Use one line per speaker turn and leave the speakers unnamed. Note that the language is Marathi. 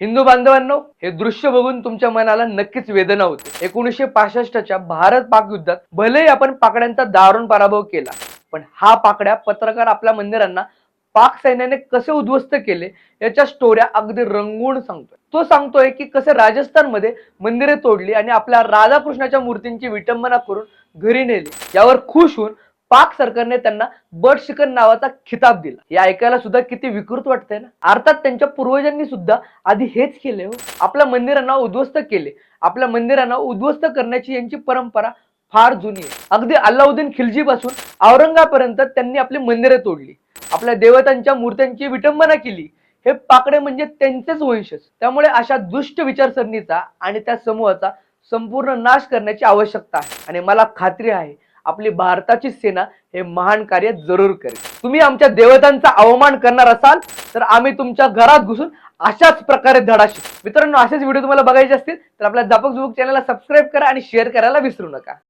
हिंदू बांधवांनो, हे दृश्य बघून तुमच्या मनाला नक्कीच वेदना होते। 1965च्या भारत पाक युद्धात भलेही आपण पाकड्यांचा दारुण पराभव केला, पण हा पाकड्या पत्रकार आपल्या मंदिरांना पाक सैन्याने कसे उद्ध्वस्त केले याच्या स्टोऱ्या अगदी रंगवून सांगतोय। तो सांगतोय की कसे राजस्थानमध्ये मंदिरे तोडली आणि आपल्या राधाकृष्णाच्या मूर्तींची विटंबना करून घरी नेली। यावर खुश होऊन पाक सरकारने त्यांना बर्ड शिकन नावाचा खिताब दिला। हे ऐकायला सुद्धा किती विकृत वाटतंय ना। अर्थात त्यांच्या पूर्वजांनी सुद्धा आधी हेच केले हो, आपल्या मंदिरांना उद्ध्वस्त केले। आपल्या मंदिरांना उद्ध्वस्त करण्याची यांची परंपरा फार जुनी आहे। अगदी अल्लाउद्दीन खिलजी पासून औरंगाबादपर्यंत त्यांनी आपली मंदिरे तोडली, आपल्या देवतांच्या मूर्त्यांची विटंबना केली। हे पाकडे म्हणजे त्यांचेच वंशज। त्यामुळे अशा दुष्ट विचारसरणीचा आणि त्या समूहाचा संपूर्ण नाश करण्याची आवश्यकता आहे आणि मला खात्री आहे आपली भारताची सेना हे महान कार्य जरूर करेल। तुम्ही आमच्या देवतांचा अवमान करणार असाल तर आम्ही तुमच्या घरात घुसून अशाच प्रकारे धडा शिकू। मित्रांनो, असेच व्हिडिओ तुम्हाला बघायचे असतील तर आपल्या जापक जुबक चॅनलला सबस्क्राईब करा आणि शेअर करायला विसरू नका।